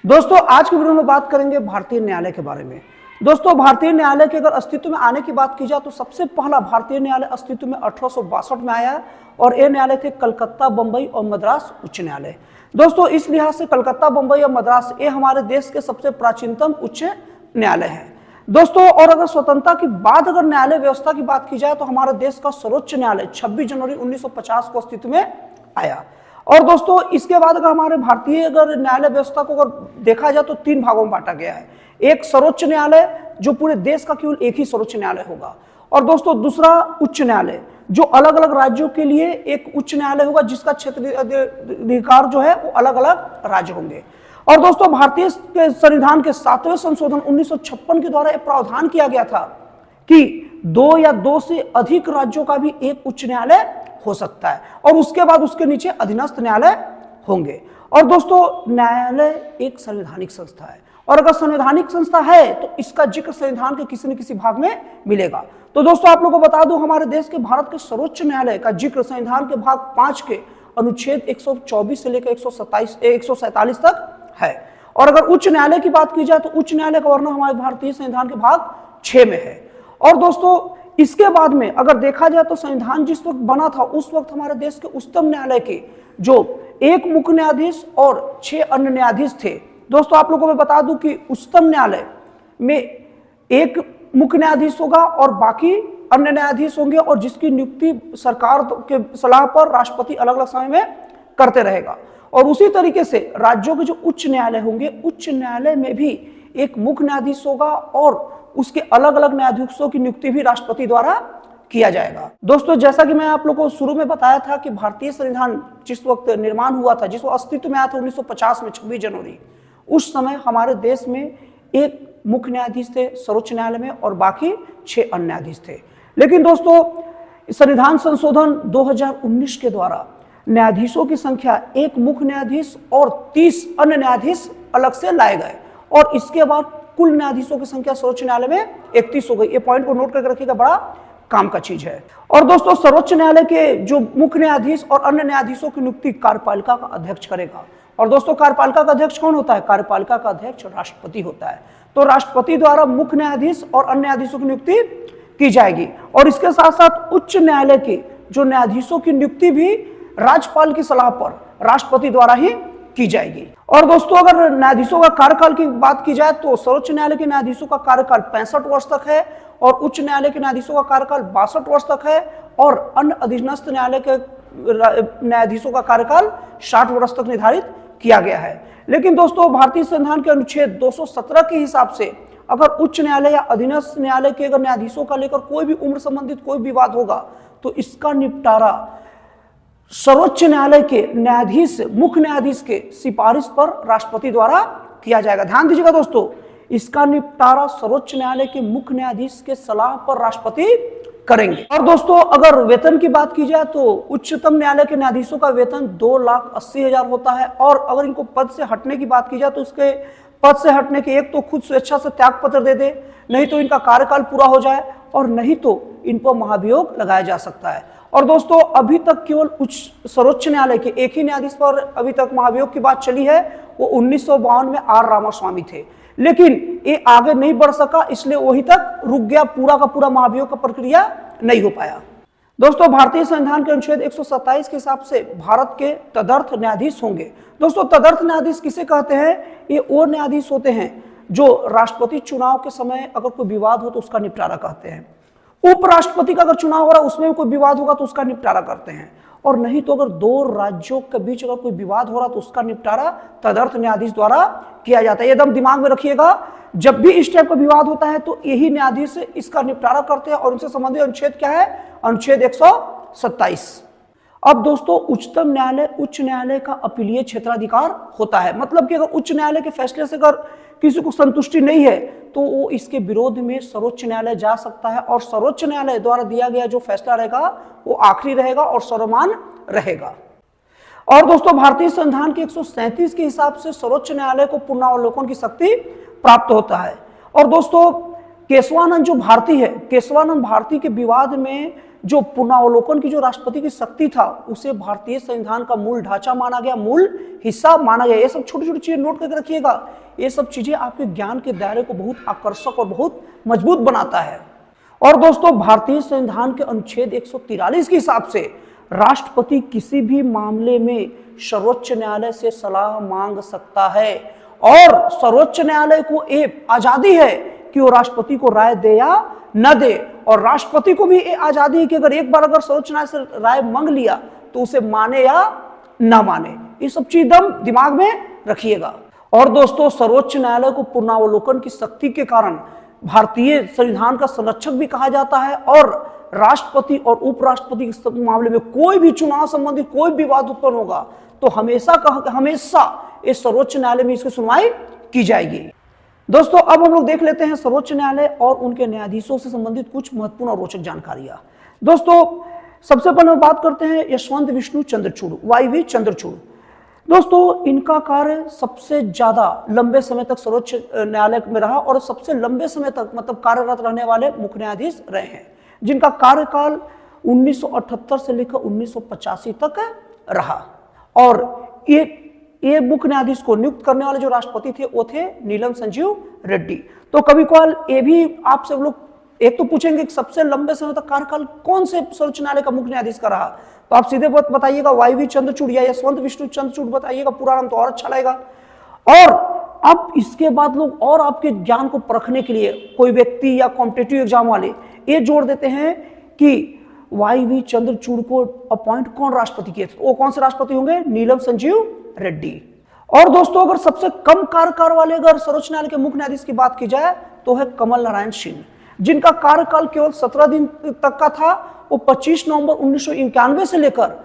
दोस्तों आज की वीडियो में बात करेंगे भारतीय न्यायालय के बारे में। दोस्तों भारतीय न्यायालय के अगर अस्तित्व में आने की बात की जाए तो सबसे पहला भारतीय न्यायालय अस्तित्व में 1862 में आया और ये न्यायालय थे कलकत्ता, बंबई और मद्रास उच्च न्यायालय। दोस्तों इस लिहाज से कलकत्ता, बंबई और मद्रास ये हमारे देश के सबसे प्राचीनतम उच्च न्यायालय है। दोस्तों और अगर स्वतंत्रता के बाद अगर न्यायालय व्यवस्था की बात की जाए तो हमारे देश का सर्वोच्च न्यायालय 26 जनवरी 1950 को अस्तित्व में आया। और दोस्तों इसके बाद अगर हमारे भारतीय अगर न्यायालय व्यवस्था को अगर देखा जाए तो 3 भागों में बांटा गया है। एक सर्वोच्च न्यायालय जो पूरे देश का केवल एक ही सर्वोच्च न्यायालय होगा, और दोस्तों दूसरा उच्च न्यायालय जो अलग अलग राज्यों के लिए एक उच्च न्यायालय होगा जिसका क्षेत्रीय अधिकार जो है वो अलग अलग राज्य होंगे। और दोस्तों भारतीय संविधान के 7वें संशोधन 1956 के द्वारा यह प्रावधान किया गया था कि 2 या 2 से अधिक राज्यों का भी एक उच्च न्यायालय हो सकता है और उसके बाद उसके नीचे अधीनस्थ न्यायालय होंगे। और दोस्तों न्यायालय एक संवैधानिक संस्था है और अगर संवैधानिक संस्था है तो इसका जिक्र संविधान के किसी न किसी भाग में मिलेगा। तो दोस्तों आप लोगों को बता दूं हमारे देश के भारत के सर्वोच्च न्यायालय का जिक्र संविधान के भाग 5 के अनुच्छेद 124 से लेकर 147 तक है। और अगर उच्च न्यायालय की बात की जाए तो उच्च न्यायालय का वर्णन हमारे भारतीय संविधान के भाग 6 में है। और दोस्तों इसके बाद में अगर देखा जाए तो संविधान जिस वक्त बना था उस वक्त हमारे देश के उच्चतम न्यायालय के जो एक मुख्य न्यायाधीश और 6 अन्य न्यायाधीश थे। दोस्तों आप लोगों को मैं बता दूं कि उच्चतम न्यायालय में एक मुख्य न्यायाधीश होगा और बाकी अन्य न्यायाधीश होंगे और जिसकी नियुक्ति सरकार के सलाह पर राष्ट्रपति अलग अलग समय में करते रहेगा। और उसी तरीके से राज्यों के जो उच्च न्यायालय होंगे उच्च न्यायालय में भी एक मुख्य न्यायाधीश होगा और उसके अलग अलग न्यायाधीशों की नियुक्ति भी राष्ट्रपति द्वारा किया जाएगा। दोस्तों जैसा कि मैं आप लोगों को शुरू में बताया था कि भारतीय संविधान जिस वक्त निर्माण हुआ था, जिस वक्त अस्तित्व में आया था 1950 में 26 जनवरी, उस समय हमारे देश में एक मुख्य न्यायाधीश थे सर्वोच्च न्यायालय में और बाकी 6 अन्य न्यायाधीश थे। लेकिन दोस्तों संविधान संशोधन 2019 के द्वारा न्यायाधीशों की संख्या एक मुख्य न्यायाधीश और 30 अन्य न्यायाधीश अलग से लाए गए और इसके बाद कुल न्यायाधीशों की संख्या सर्वोच्च न्यायालय में 31 हो गई। ये पॉइंट को नोट करके रखिएगा, बड़ा काम का चीज है। और दोस्तों सर्वोच्च न्यायालय के जो मुख्य न्यायाधीश और अन्य न्यायाधीशों की नियुक्ति कार्यपालिका का अध्यक्ष करेगा। और दोस्तों कार्यपालिका का अध्यक्ष कौन होता है? कार्यपालिका का अध्यक्ष राष्ट्रपति होता है। तो राष्ट्रपति द्वारा मुख्य न्यायाधीश और अन्य न्यायाधीशों की नियुक्ति की जाएगी और इसके साथ साथ उच्च न्यायालय के जो न्यायाधीशों की नियुक्ति भी राज्यपाल की सलाह पर राष्ट्रपति द्वारा ही की जाएगी। और दोस्तों अगर न्यायाधीशों का कार्यकाल की बात की जाए तो सर्वोच्च न्यायालय के न्यायाधीशों का कार्यकाल 65 वर्ष तक है और उच्च न्यायालय के न्यायाधीशों का कार्यकाल 62 वर्ष तक है और अन्य अधीनस्थ न्यायालय के न्यायाधीशों का कार्यकाल 60 वर्ष तक निर्धारित किया गया है। लेकिन दोस्तों भारतीय संविधान के अनुच्छेद 217 के हिसाब से अगर उच्च न्यायालय या अधीनस्थ न्यायालय के अगर न्यायाधीशों का लेकर कोई भी उम्र संबंधित कोई विवाद होगा तो इसका निपटारा सर्वोच्च न्यायालय के न्यायाधीश मुख्य न्यायाधीश के सिफारिश पर राष्ट्रपति द्वारा किया जाएगा। ध्यान दीजिएगा दोस्तों, इसका निपटारा सर्वोच्च न्यायालय के मुख्य न्यायाधीश के सलाह पर राष्ट्रपति करेंगे। और दोस्तों अगर वेतन की बात की जाए तो उच्चतम न्यायालय के न्यायाधीशों का वेतन 2,80,000 होता है और अगर इनको पद से हटने की बात की जाए तो उसके पद से हटने के एक तो खुद स्वेच्छा से त्याग पत्र दे दे, नहीं तो इनका कार्यकाल पूरा हो जाए और नहीं तो इन पर महाभियोग लगाया जा सकता है। और दोस्तों अभी तक केवल सर्वोच्च न्यायालय के एक ही न्यायाधीश पर अभी तक महाभियोग की बात चली है, वो 1952 में आर रामास्वामी थे, लेकिन ये आगे नहीं बढ़ सका इसलिए वहीं तक रुक गया, पूरा का पूरा महाभियोग का प्रक्रिया नहीं हो पाया। दोस्तों भारतीय संविधान के अनुच्छेद 127 के हिसाब से भारत के तदर्थ न्यायाधीश होंगे। दोस्तों तदर्थ न्यायाधीश किसे कहते हैं? ये वो न्यायाधीश होते हैं जो राष्ट्रपति चुनाव के समय अगर कोई विवाद हो तो उसका निपटारा करते हैं, उपराष्ट्रपति का अगर चुनाव हो रहा है उसमें भी कोई विवाद होगा तो उसका निपटारा करते हैं, और नहीं तो अगर 2 राज्यों के बीच अगर कोई विवाद हो रहा तो उसका निपटारा तदर्थ न्यायाधीश द्वारा किया जाता है। एकदम दिमाग में रखिएगा, जब भी इस टाइप का विवाद होता है तो यही न्यायाधीश इसका निपटारा करते हैं और उनसे संबंधित अनुच्छेद क्या है? अनुच्छेद 127। अब दोस्तों उच्चतम न्यायालय उच्च न्यायालय का अपीलीय क्षेत्राधिकार होता है, मतलब कि अगर उच्च न्यायालय के फैसले से अगर किसी को संतुष्टि नहीं है तो वो इसके विरोध में सर्वोच्च न्यायालय जा सकता है और सर्वोच्च न्यायालय द्वारा दिया गया जो फैसला रहेगा वो आखिरी रहेगा और सर्वमान्य रहेगा। और दोस्तों भारतीय संविधान के 137 के हिसाब से सर्वोच्च न्यायालय को पुनरावलोकन की शक्ति प्राप्त होता है। और दोस्तों केशवानंद जो भारती है, केशवानंद भारती के विवाद में जो पुनरावलोकन की जो राष्ट्रपति की शक्ति था उसे भारतीय संविधान का मूल ढांचा माना गया, मूल हिस्सा माना गया। ये सब छोटी छोटी चीजें नोट करके रखिएगा। ये सब चीजें आपके ज्ञान के दायरे को बहुत आकर्षक और बहुत मजबूत बनाता है। और दोस्तों, भारतीय संविधान के अनुच्छेद 143 के हिसाब से राष्ट्रपति किसी भी मामले में सर्वोच्च न्यायालय से सलाह मांग सकता है और सर्वोच्च न्यायालय को एक आजादी है कि वो राष्ट्रपति को राय दे या न दे, और राष्ट्रपति को भी आजादी है कि अगर एक बार अगर सर्वोच्च न्यायालय से राय मांग लिया तो उसे माने या ना माने। ये सब चीज दिमाग में रखिएगा। और दोस्तों, सर्वोच्च न्यायालय को पुनरावलोकन की शक्ति के कारण भारतीय संविधान का संरक्षक भी कहा जाता है और राष्ट्रपति और उपराष्ट्रपति के मामले में कोई भी चुनाव संबंधी कोई विवाद उत्पन्न होगा तो हमेशा इस सर्वोच्च न्यायालय में इसकी सुनवाई की जाएगी। दोस्तों, अब हम लोग देख लेते हैं सर्वोच्च न्यायालय और उनके न्यायाधीशों से संबंधित कुछ महत्वपूर्ण और रोचक जानकारियां। दोस्तों, सबसे पहले हम बात करते हैं यशवंत विष्णु चंद्रचूड़, YV चंद्रचूड़। दोस्तों, इनका कार्य सबसे ज्यादा लंबे समय तक सर्वोच्च न्यायालय में रहा और सबसे लंबे समय तक मतलब कार्यरत रहने वाले मुख्य न्यायाधीश रहे हैं, जिनका कार्यकाल 1978 से लेकर 1985 तक रहा। और ये मुख्य न्यायाधीश को नियुक्त करने वाले जो राष्ट्रपति थे वो थे नीलम संजीव रेड्डी। तो कभी कभार ये भी आपसे लोग एक तो पूछेंगे कि सबसे लंबे समय तक कार्यकाल कौन से सर्वोच्च न्यायालय का मुख्य न्यायाधीश का रहा, तो आप सीधे बताइएगा YV चंद्रचूड़ या यशवंत विष्णु चंद्रचूड़ बताइएगा, पूरा नाम तो और अच्छा लगेगा। और अब इसके बाद लोग और आपके ज्ञान को परखने के लिए कोई व्यक्ति या कॉम्पिटिटिव एग्जाम वाले ये जोड़ देते हैं कि YV चंद्रचूड़ को अपॉइंट कौन राष्ट्रपति किए थे, वो कौन से राष्ट्रपति होंगे, नीलम संजीव रेड्डी। और दोस्तों, अगर सबसे कम कार्यकाल वाले अगर सर्वोच्च न्यायालय के मुख्य न्यायाधीश की बात की जाए तो है कमल नारायण सिंह, जिनका कार्यकाल केवल 17 दिन तक का था। वो 25 नवंबर 1991 से लेकर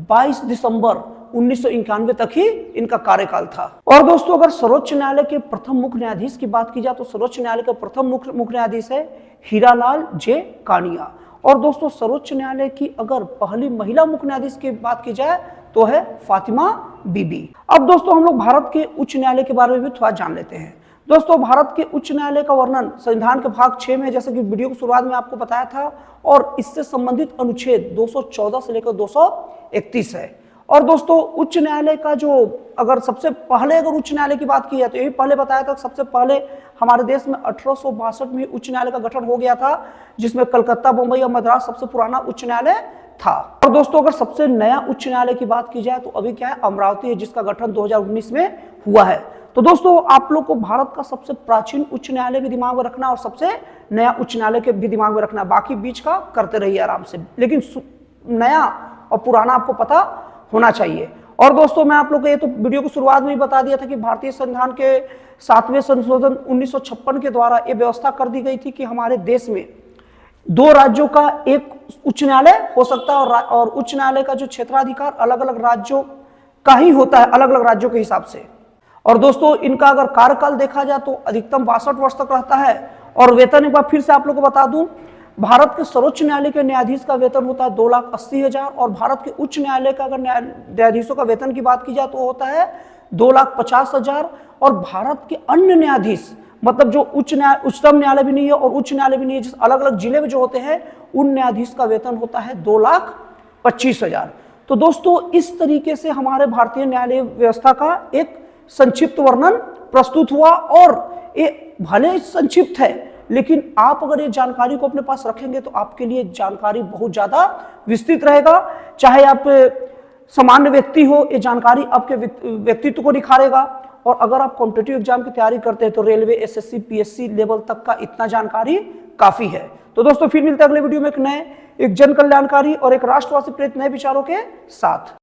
22 दिसंबर 1991 तक ही इनका कार्यकाल था। और दोस्तों, अगर सर्वोच्च न्यायालय के प्रथम मुख्य न्यायाधीश की बात की जाए तो सर्वोच्च न्यायालय का प्रथम मुख्य न्यायाधीश है हीरालाल जे कानिया। और दोस्तों, सर्वोच्च न्यायालय की अगर पहली महिला मुख्य न्यायाधीश की बात की जाए तो है फातिमा बीबी। अब दोस्तों, हम लोग भारत के उच्च न्यायालय के बारे में भी थोड़ा जान लेते हैं। दोस्तों, भारत के उच्च न्यायालय का वर्णन संविधान के भाग 6 में, जैसे कि वीडियो की शुरुआत में आपको बताया था, और इससे संबंधित अनुच्छेद 214 से लेकर 231 है। और दोस्तों, उच्च न्यायालय का जो अगर सबसे पहले अगर उच्च न्यायालय की बात की जाए तो यही पहले बताया था, सबसे पहले हमारे देश में 1862 में उच्च न्यायालय का गठन हो गया था, जिसमें कलकत्ता, बंबई और मद्रास सबसे पुराना उच्च न्यायालय था। और दोस्तों, अगर सबसे नया उच्च न्यायालय की बात की जाए तो अभी क्या है, अमरावती है, जिसका गठन 2019 में हुआ है। तो दोस्तों, आप लोग को भारत का सबसे प्राचीन उच्च न्यायालय भी दिमाग में रखना और सबसे नया उच्च न्यायालय के भी दिमाग में रखना, बाकी बीच का करते रहिए आराम से, लेकिन नया और पुराना आपको पता होना चाहिए। और दोस्तों, मैं आप लोग को ये तो वीडियो की शुरुआत में ही बता दिया था कि भारतीय संविधान के 7वें संशोधन 1956 के द्वारा ये व्यवस्था कर दी गई थी कि हमारे देश में 2 राज्यों का एक उच्च न्यायालय हो सकता है और उच्च न्यायालय का जो क्षेत्राधिकार अलग अलग राज्यों का ही होता है, अलग अलग राज्यों के हिसाब से। और दोस्तों, इनका अगर कार्यकाल देखा जाए तो अधिकतम 62 वर्ष तक रहता है। और वेतन एक बार फिर से आप लोग को बता दूं, भारत के सर्वोच्च न्यायालय के न्यायाधीश का वेतन होता है 2,80,000 और भारत के उच्च न्यायालय का अगर न्यायाधीशों का वेतन की बात की जाए तो होता है 2,50,000। और भारत के अन्य न्यायाधीश, मतलब जो उच्चतम न्यायालय भी नहीं है और उच्च न्यायालय भी नहीं है, जिस अलग अलग जिले में जो होते हैं, उन न्यायाधीश का वेतन होता है 2,25,000। तो दोस्तों, इस तरीके से हमारे भारतीय न्यायालय व्यवस्था का एक संक्षिप्त वर्णन प्रस्तुत हुआ। और ये भले संक्षिप्त है, लेकिन आप अगर ये जानकारी को अपने पास रखेंगे तो आपके लिए जानकारी बहुत ज्यादा विस्तृत रहेगा। चाहे आप सामान्य व्यक्ति हो, ये जानकारी आपके व्यक्तित्व को निखारेगा। और अगर आप कॉम्पिटिटिव एग्जाम की तैयारी करते हैं तो रेलवे, SSC, PSC लेवल तक का इतना जानकारी काफी है। तो दोस्तों, फिर मिलते हैं अगले वीडियो में एक जन कल्याणकारी और एक राष्ट्रवासी प्रेरित नए विचारों के साथ।